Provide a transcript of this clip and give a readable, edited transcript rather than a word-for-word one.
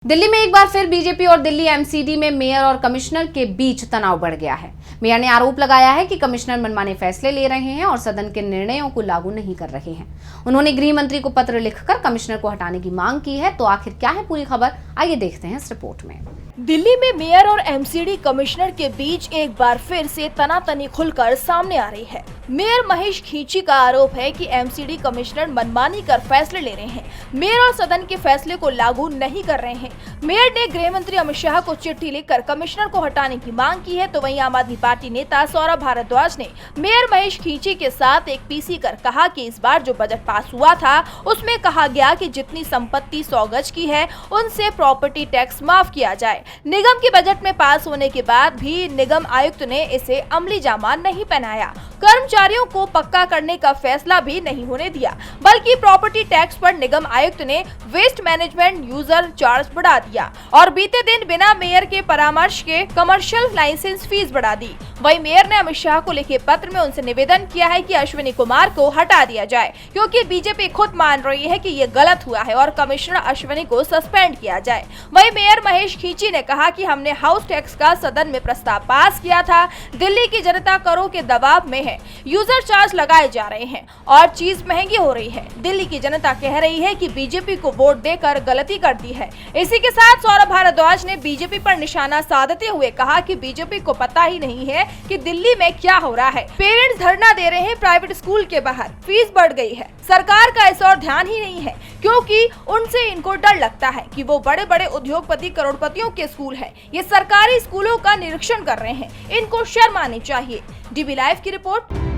दिल्ली में एक बार फिर बीजेपी और दिल्ली एमसीडी में मेयर और कमिश्नर के बीच तनाव बढ़ गया है। मेयर ने आरोप लगाया है कि कमिश्नर मनमाने फैसले ले रहे हैं और सदन के निर्णयों को लागू नहीं कर रहे हैं। उन्होंने गृह मंत्री को पत्र लिखकर कमिश्नर को हटाने की मांग की है। तो आखिर क्या है पूरी खबर, आइए देखते हैं इस रिपोर्ट में। दिल्ली में मेयर और एमसीडी कमिश्नर के बीच एक बार फिर से तनातनी खुलकर सामने आ रही है। मेयर महेश खींची का आरोप है कि एमसीडी कमिश्नर मनमानी कर फैसले ले रहे हैं, मेयर और सदन के फैसले को लागू नहीं कर रहे हैं। मेयर ने गृह मंत्री अमित शाह को चिट्ठी लिखकर कमिश्नर को हटाने की मांग की है। तो वहीं आम आदमी पार्टी नेता सौरभ भारद्वाज ने मेयर महेश खींची के साथ एक पीसी कर कहा कि इस बार जो बजट पास हुआ था उसमें कहा गया कि जितनी संपत्ति 100 गज की है उनसे प्रॉपर्टी टैक्स माफ किया जाए। निगम के बजट में पास होने के बाद भी निगम आयुक्त ने इसे अमली जामा नहीं पहनाया, कर्मचारियों को पक्का करने का फैसला भी नहीं होने दिया, बल्कि प्रॉपर्टी टैक्स पर निगम आयुक्त ने वेस्ट मैनेजमेंट यूजर चार्ज बढ़ा दिया और बीते दिन बिना मेयर के परामर्श के कमर्शियल लाइसेंस फीस बढ़ा दी। वहीं मेयर ने अमित शाह को लिखे पत्र में उनसे निवेदन किया है कि अश्विनी कुमार को हटा दिया जाए, क्योंकि बीजेपी खुद मान रही है कि ये गलत हुआ है और कमिश्नर अश्विनी को सस्पेंड किया जाए। वहीं मेयर महेश खींची ने कहा कि हमने हाउस टैक्स का सदन में प्रस्ताव पास किया था। दिल्ली की जनता करों के दबाव में है, यूजर चार्ज लगाए जा रहे हैं और चीज महंगी हो रही है। दिल्ली की जनता कह रही है कि बीजेपी को वोट देकर गलती कर दी है। इसी के साथ सौरभ भारद्वाज ने बीजेपी पर निशाना साधते हुए कहा कि बीजेपी को पता ही नहीं है कि दिल्ली में क्या हो रहा है। पेरेंट्स धरना दे रहे हैं प्राइवेट स्कूल के बाहर, फीस बढ़ गई है, सरकार का इस और ध्यान ही नहीं है, क्योंकि उनसे इनको डर लगता है कि वो बड़े बड़े उद्योगपति करोड़पतियों के स्कूल है, ये सरकारी स्कूलों का निरीक्षण कर रहे हैं, इनको शर्म आनी चाहिए। डीबी लाइव की रिपोर्ट।